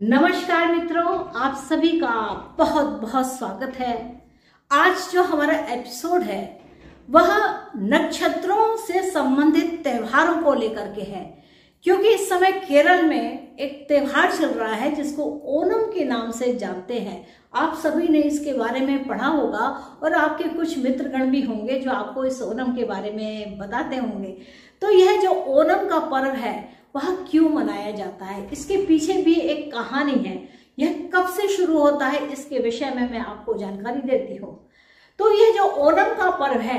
नमस्कार मित्रों, आप सभी का बहुत बहुत स्वागत है। आज जो हमारा एपिसोड है वह नक्षत्रों से संबंधित त्योहारों को लेकर के है, क्योंकि इस समय केरल में एक त्योहार चल रहा है जिसको ओणम के नाम से जानते हैं। आप सभी ने इसके बारे में पढ़ा होगा और आपके कुछ मित्रगण भी होंगे जो आपको इस ओणम के बारे में बताते होंगे। तो यह जो ओणम का पर्व है वह क्यों मनाया जाता है, इसके पीछे भी एक कहानी है। यह कब से शुरू होता है इसके विषय में मैं आपको जानकारी देती हूँ। तो यह जो ओणम का पर्व है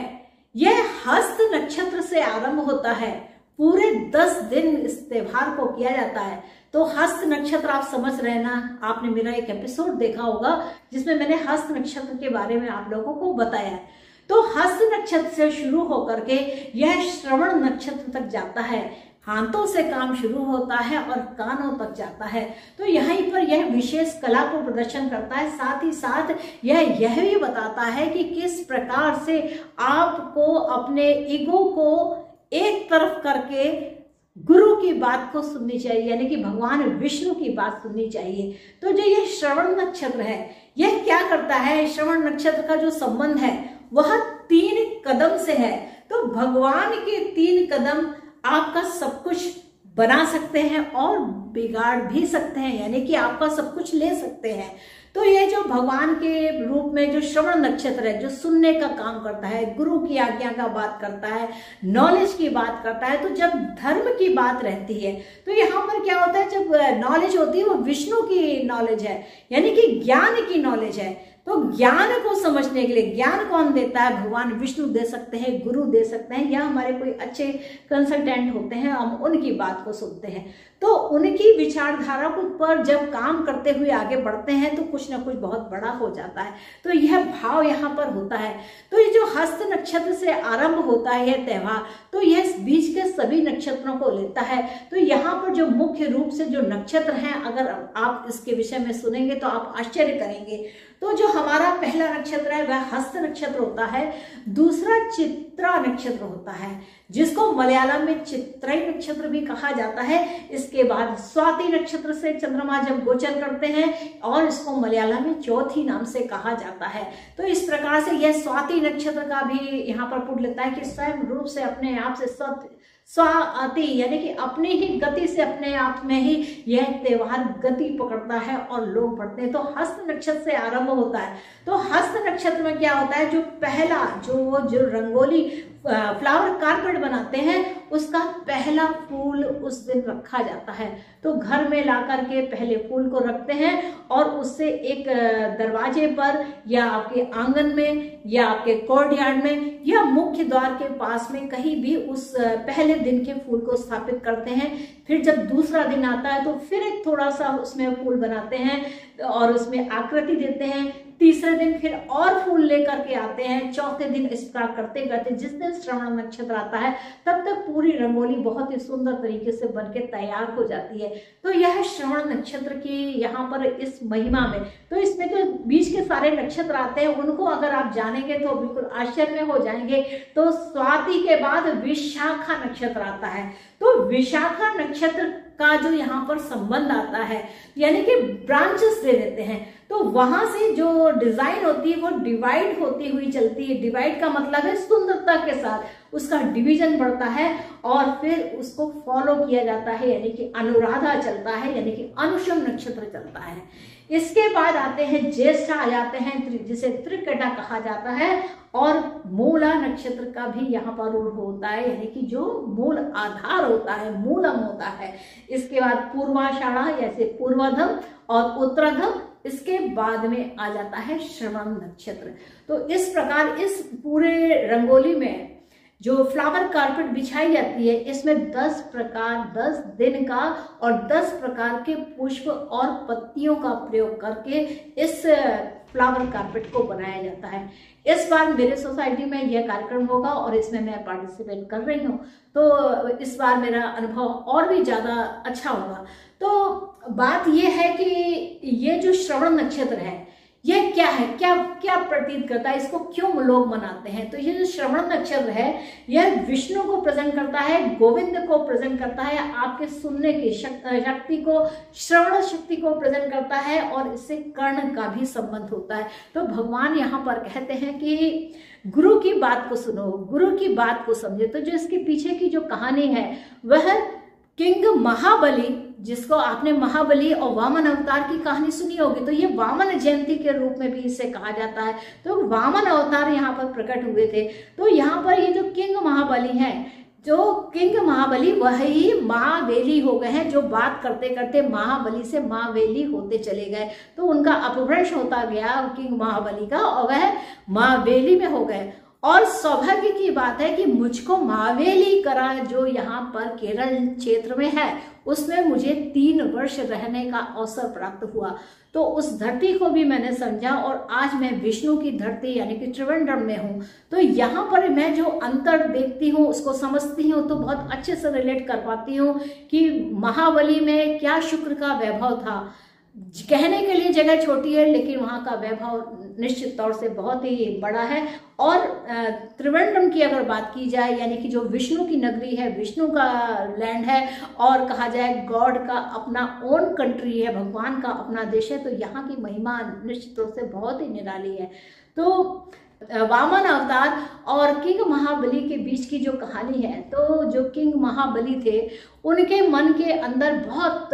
यह हस्त नक्षत्र से आरंभ होता है। पूरे 10 दिन इस त्योहार को किया जाता है। तो हस्त नक्षत्र आप समझ रहे ना, आपने मेरा एक एपिसोड देखा होगा जिसमें मैंने हस्त नक्षत्र के बारे में आप लोगों को बताया है। तो हस्त नक्षत्र से शुरू होकर के यह श्रवण नक्षत्र तक जाता है। हाथों से काम शुरू होता है और कानों तक जाता है। तो यहीं पर यह विशेष कला को प्रदर्शन करता है। साथ ही साथ यह भी बताता है कि किस प्रकार से आपको अपने ईगो को एक तरफ करके गुरु की बात को सुननी चाहिए, यानी कि भगवान विष्णु की बात सुननी चाहिए। तो जो ये श्रवण नक्षत्र है यह क्या करता है, श्रवण नक्षत्र का जो संबंध है वह 3 कदम से है। तो भगवान के 3 कदम आपका सब कुछ बना सकते हैं और बिगाड़ भी सकते हैं, यानी कि आपका सब कुछ ले सकते हैं। तो ये जो भगवान के रूप में जो श्रवण नक्षत्र है, जो सुनने का काम करता है, गुरु की आज्ञा का बात करता है, नॉलेज की बात करता है। तो जब धर्म की बात रहती है तो यहाँ पर क्या होता है, जब नॉलेज होती है वो विष्णु की नॉलेज है, यानी कि ज्ञान की नॉलेज है। तो ज्ञान को समझने के लिए ज्ञान कौन देता है, भगवान विष्णु दे सकते हैं, गुरु दे सकते हैं, या हमारे कोई अच्छे कंसल्टेंट होते हैं, हम उनकी बात को सुनते हैं। तो उनकी विचारधारा पर जब काम करते हुए आगे बढ़ते हैं तो कुछ ना कुछ बहुत बड़ा हो जाता है। तो यह भाव यहाँ पर होता है। तो ये जो हस्त नक्षत्र से आरंभ होता है यह त्योहार, तो यह बीच के सभी नक्षत्रों को लेता है। तो यहाँ पर जो मुख्य रूप से जो नक्षत्र हैं, अगर आप इसके विषय में सुनेंगे तो आप आश्चर्य करेंगे। तो जो हमारा पहला नक्षत्र है वह हस्त नक्षत्र होता है। दूसरा चित्रा नक्षत्र होता है, जिसको मलयालम में चित्रै नक्षत्र भी कहा जाता है। इसके बाद स्वाति नक्षत्र से चंद्रमा जब गोचर करते हैं और इसको मलयालम में चौथी नाम से कहा जाता है। तो इस प्रकार से यह स्वाति नक्षत्र का भी यहाँ पर पुट लेता है कि स्वयं रूप से अपने आप से स्वाति, यानी कि अपनी ही गति से अपने आप में ही यह त्योहार गति पकड़ता है और लोग बढ़ते हैं। तो हस्त नक्षत्र से आरंभ होता है। तो हस्त नक्षत्र में क्या होता है, जो पहला जो रंगोली फ्लावर कारपेट बनाते हैं उसका पहला फूल उस दिन रखा जाता है। तो घर में ला करके पहले फूल को रखते हैं और उससे एक दरवाजे पर या आपके आंगन में या आपके कोर्टयार्ड में या मुख्य द्वार के पास में कहीं भी उस पहले दिन के फूल को स्थापित करते हैं। फिर जब दूसरा दिन आता है तो फिर एक थोड़ा सा उसमें फूल बनाते हैं और उसमें आकृति देते हैं। तीसरे दिन फिर और फूल लेकर के आते हैं। चौथे दिन इस प्रकार करते करते जिस दिन श्रवण नक्षत्र आता है तब तक पूरी रंगोली बहुत ही सुंदर तरीके से बनके तैयार हो जाती है। तो यह श्रवण नक्षत्र की यहाँ पर इस महिमा में, तो इसमें जो बीच के सारे नक्षत्र आते हैं उनको अगर आप जानेंगे तो बिल्कुल आश्चर्य में हो जाएंगे। तो स्वाति के बाद विशाखा नक्षत्र आता है। तो विशाखा नक्षत्र का जो यहाँ पर संबंध आता है, यानी कि ब्रांचेस दे देते हैं। तो वहां से जो डिजाइन होती है वो डिवाइड होती हुई चलती है। डिवाइड का मतलब है सुंदरता के साथ उसका डिवीजन बढ़ता है और फिर उसको फॉलो किया जाता है, यानी कि अनुराधा चलता है, यानी कि अनुशम नक्षत्र चलता है। इसके बाद आते हैं ज्येष्ठा आ जाते हैं, जिसे त्रिकटा कहा जाता है, और मूला नक्षत्र का भी यहाँ पर उल्लेख होता है, यानी कि जो मूल आधार होता है, मूलम होता है। इसके बाद पूर्वाषाढ़ा, जैसे पूर्वाधम और उत्तराधम, इसके बाद में आ जाता है श्रवण नक्षत्र। तो इस प्रकार इस पूरे रंगोली में जो फ्लावर कारपेट बिछाई जाती है इसमें 10 दिन का और 10 प्रकार के पुष्प और पत्तियों का प्रयोग करके इस फ्लावर कारपेट को बनाया जाता है। इस बार मेरे सोसाइटी में यह कार्यक्रम होगा और इसमें मैं पार्टिसिपेट कर रही हूँ। तो इस बार मेरा अनुभव और भी ज़्यादा अच्छा होगा। तो बात यह है कि ये जो श्रवण नक्षत्र है ये क्या है, क्या क्या प्रतीत करता है, इसको क्यों लोग मनाते हैं? तो ये जो श्रवण नक्षत्र है यह विष्णु को प्रेजेंट करता है, गोविंद को प्रेजेंट करता है, आपके सुनने की शक्ति को, श्रवण शक्ति को प्रेजेंट करता है, और इससे कर्ण का भी संबंध होता है। तो भगवान यहाँ पर कहते हैं कि गुरु की बात को सुनो, गुरु की बात को समझो। तो जो इसके पीछे की जो कहानी है वह किंग महाबली, जिसको आपने महाबली और वामन अवतार की कहानी सुनी होगी, तो ये वामन जयंती के रूप में भी इसे कहा जाता है। तो वामन अवतार यहाँ पर प्रकट हुए थे। तो यहाँ पर ये जो किंग महाबली हैं, जो किंग महाबली वही महावेली हो गए हैं, जो बात करते करते महाबली से महावेली होते चले गए। तो उनका अपभ्रंश होता गया किंग महाबली का, और वह महावेली में हो गए। और सौभाग्य की बात है कि मुझको मावेली करा जो यहाँ पर केरल क्षेत्र में है, उसमें मुझे 3 वर्ष रहने का अवसर प्राप्त हुआ। तो उस धरती को भी मैंने समझा, और आज मैं विष्णु की धरती यानी कि त्रिवेंद्रम में हूँ। तो यहाँ पर मैं जो अंतर देखती हूँ उसको समझती हूँ, तो बहुत अच्छे से रिलेट कर पाती हूँ कि महाबली में क्या शुक्र का वैभव था। कहने के लिए जगह छोटी है, लेकिन वहाँ का वैभव निश्चित तौर से बहुत ही बड़ा है। और त्रिवेंद्रम की अगर बात की जाए, यानी कि जो विष्णु की नगरी है, विष्णु का लैंड है, और कहा जाए गॉड का अपना ओन कंट्री है, भगवान का अपना देश है, तो यहाँ की महिमा निश्चित तौर से बहुत ही निराली है। तो वामन अवतार और किंग महाबली के बीच की जो कहानी है, तो जो किंग महाबली थे उनके मन के अंदर बहुत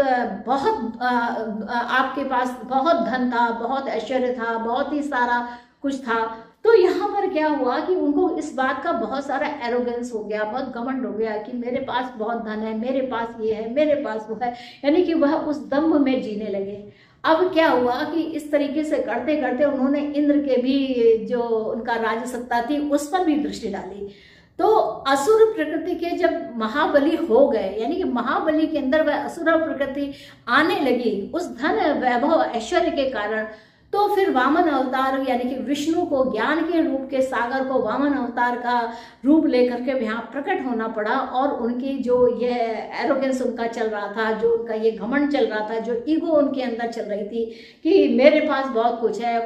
आपके पास बहुत धन था, बहुत ऐश्वर्य था, बहुत ही सारा कुछ था। तो यहाँ पर क्या हुआ कि उनको इस बात का बहुत सारा एरोगेंस हो गया, बहुत घमंड हो गया कि मेरे पास बहुत धन है, मेरे पास ये है, मेरे पास वो है, यानी कि वह उस दम्भ में जीने लगे। अब क्या हुआ कि इस तरीके से करते करते उन्होंने इंद्र के भी जो उनका राज सत्ता थी उस पर भी दृष्टि डाली। तो असुर प्रकृति के जब महाबली हो गए, यानी कि महाबली के अंदर वह असुर प्रकृति आने लगी उस धन वैभव ऐश्वर्य के कारण, तो फिर वामन अवतार यानी कि विष्णु को, ज्ञान के रूप के सागर को वामन अवतार का रूप लेकर के यहाँ प्रकट होना पड़ा। और उनकी जो ये एरोगेंस उनका चल रहा था, जो उनका ये घमंड चल रहा था, जो ईगो उनके अंदर चल रही थी कि मेरे पास बहुत कुछ है,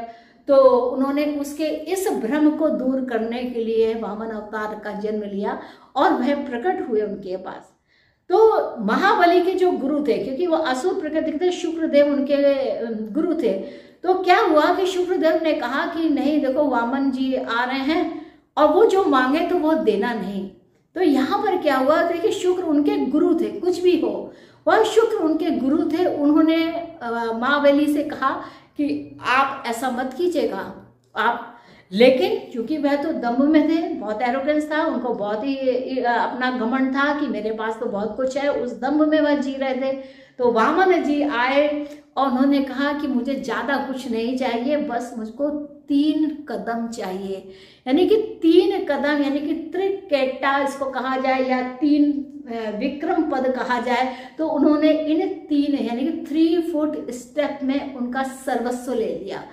तो उन्होंने उसके इस भ्रम को दूर करने के लिए वामन अवतार का जन्म लिया और वह प्रकट हुए उनके पास। तो महाबली के जो गुरु थे, क्योंकि वो असुर प्रकृति के शुक्रदेव उनके गुरु थे, तो क्या हुआ कि शुक्रदेव ने कहा कि नहीं देखो वामन जी आ रहे हैं और वो जो मांगे तो वो देना नहीं। तो यहाँ पर क्या हुआ, देखिए शुक्र उनके गुरु थे, कुछ भी हो वह शुक्र उनके गुरु थे। उन्होंने महाबली से कहा कि आप ऐसा मत कीजिएगा आप, लेकिन क्योंकि वह तो दम्भ में थे, बहुत एरोगेंस था, उनको बहुत ही अपना घमंड था कि मेरे पास तो बहुत कुछ है, उस दम्भ में वह जी रहे थे। तो वामन जी आए और उन्होंने कहा कि मुझे ज़्यादा कुछ नहीं चाहिए, बस मुझको 3 कदम चाहिए, यानी कि 3 कदम, यानी कि त्रिकेटा इसको कहा जाए या 3 विक्रम पद कहा जाए। तो उन्होंने इन 3 यानी कि 3 फुट स्टेप में उनका सर्वस्व ले लिया।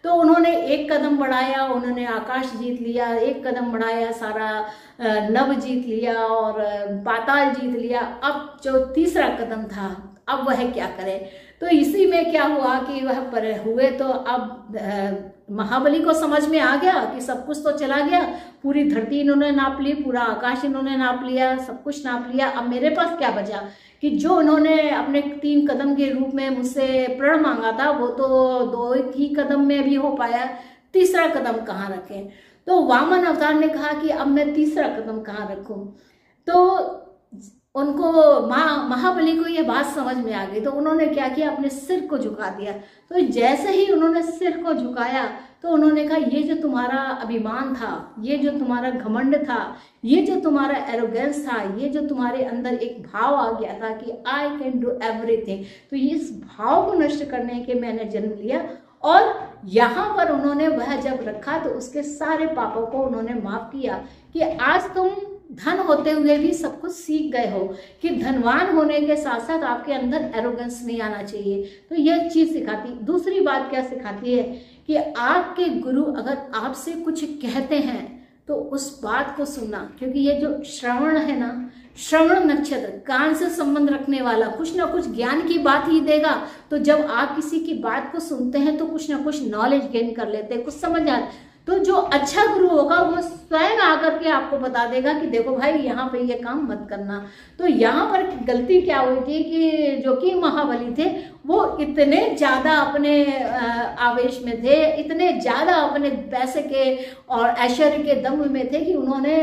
तो उन्होंने 1 कदम बढ़ाया, उन्होंने आकाश जीत लिया, 1 कदम बढ़ाया सारा नभ जीत लिया और पाताल जीत लिया। अब जो तीसरा कदम था, अब वह क्या करे। तो इसी में क्या हुआ कि वह पर हुए, तो अब महाबली को समझ में आ गया कि सब कुछ तो चला गया, पूरी धरती इन्होंने नाप ली, पूरा आकाश इन्होंने नाप लिया, सब कुछ नाप लिया, अब मेरे पास क्या बचा कि जो उन्होंने अपने 3 कदम के रूप में मुझसे प्रण मांगा था वो तो 2 ही कदम में भी हो पाया, तीसरा कदम कहाँ रखें। तो वामन अवतार ने कहा कि अब मैं तीसरा कदम कहाँ रखूं। तो उनको महाबली को ये बात समझ में आ गई, तो उन्होंने क्या किया, अपने सिर को झुका दिया। तो जैसे ही उन्होंने सिर को झुकाया तो उन्होंने कहा ये जो तुम्हारा अभिमान था, ये जो तुम्हारा घमंड था, ये जो तुम्हारा एरोगेंस था, ये जो तुम्हारे अंदर एक भाव आ गया था कि आई कैन डू एवरीथिंग, तो इस भाव को नष्ट करने के मैंने जन्म लिया। और यहाँ पर उन्होंने वह जब रखा तो उसके सारे पापों को उन्होंने माफ किया कि आज तुम धन होते हुए भी सब कुछ सीख गए हो कि धनवान होने के साथ साथ आपके अंदर एरोगेंस नहीं आना चाहिए। तो यह चीज सिखाती। दूसरी बात क्या सिखाती है कि आपके गुरु अगर आपसे कुछ कहते हैं तो उस बात को सुनना, क्योंकि ये जो श्रवण है ना, श्रवण नक्षत्र कान से संबंध रखने वाला, कुछ ना कुछ ज्ञान की बात ही देगा। तो जब आप किसी की बात को सुनते हैं तो कुछ ना कुछ नॉलेज गेन कर लेते हैं, कुछ समझ आता। तो जो अच्छा गुरु होगा वो स्वयं आकर के आपको बता देगा कि देखो भाई यहाँ पे ये काम मत करना। तो यहाँ पर गलती क्या हुई थी कि जो कि महाबली थे वो इतने ज्यादा अपने आवेश में थे, इतने ज्यादा अपने पैसे के और ऐश्वर्य के दम में थे कि उन्होंने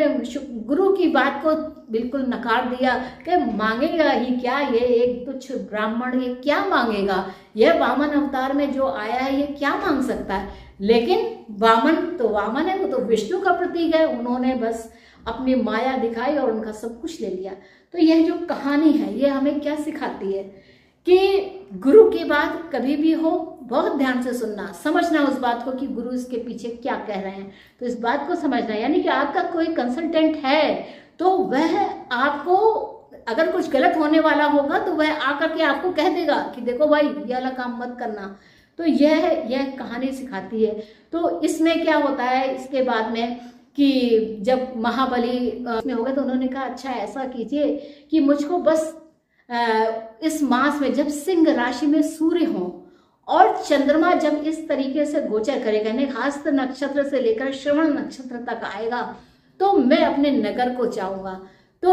गुरु की बात को बिल्कुल नकार दिया कि मांगेगा ही क्या, ये एक तुच्छ ब्राह्मण ये क्या मांगेगा, यह वामन अवतार में जो आया है ये क्या मांग सकता है। लेकिन वामन तो वामन है, वो तो विष्णु का प्रतीक है, उन्होंने बस अपनी माया दिखाई और उनका सब कुछ ले लिया। तो यह जो कहानी है ये हमें क्या सिखाती है कि गुरु की बात कभी भी हो बहुत ध्यान से सुनना, समझना उस बात को कि गुरु इसके पीछे क्या कह रहे हैं, तो इस बात को समझना। यानी कि आपका कोई कंसल्टेंट है तो वह आपको अगर कुछ गलत होने वाला होगा तो वह आकर के आपको कह देगा कि देखो भाई ये वाला काम मत करना। तो यह कहानी सिखाती है। तो इसमें क्या होता है इसके बाद में कि जब महाबली में हो गए तो उन्होंने कहा अच्छा ऐसा कीजिए कि मुझको बस इस मास में जब सिंह राशि में सूर्य हो और चंद्रमा जब इस तरीके से गोचर करेगा, यानी हस्त नक्षत्र से लेकर श्रवण नक्षत्र तक आएगा, तो मैं अपने नगर को जाऊंगा। तो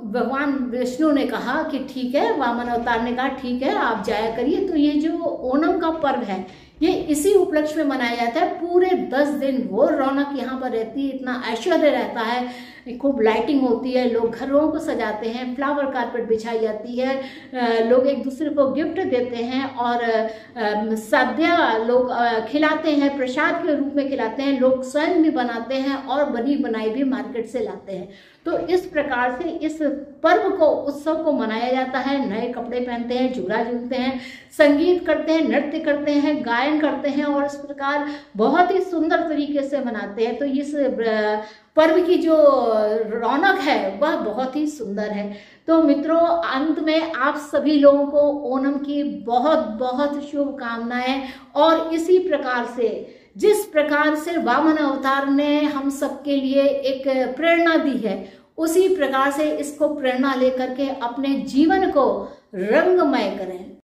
भगवान विष्णु ने कहा कि ठीक है, वामन अवतार ने कहा ठीक है आप जाया करिए। तो ये जो ओणम का पर्व है ये इसी उपलक्ष्य में मनाया जाता है। पूरे 10 दिन वो रौनक यहाँ पर रहती है, इतना ऐश्वर्य रहता है, खूब लाइटिंग होती है, लोग घरों को सजाते हैं, फ्लावर कारपेट बिछाई जाती है, लोग एक दूसरे को गिफ्ट देते हैं और सद्या लोग खिलाते हैं, प्रसाद के रूप में खिलाते हैं, लोग स्वयं भी बनाते हैं और बनी बनाई भी मार्केट से लाते हैं। तो इस प्रकार से इस पर्व को उत्सव को मनाया जाता है। नए कपड़े पहनते हैं, झूला झूलते हैं, संगीत करते हैं, नृत्य करते हैं, गायन करते हैं और इस प्रकार बहुत ही सुंदर तरीके से मनाते हैं। तो इस पर्व की जो रौनक है वह बहुत ही सुंदर है। तो मित्रों अंत में आप सभी लोगों को ओणम की बहुत बहुत शुभकामनाएं। और इसी प्रकार से जिस प्रकार से वामन अवतार ने हम सबके लिए एक प्रेरणा दी है, उसी प्रकार से इसको प्रेरणा लेकर के अपने जीवन को रंगमय करें।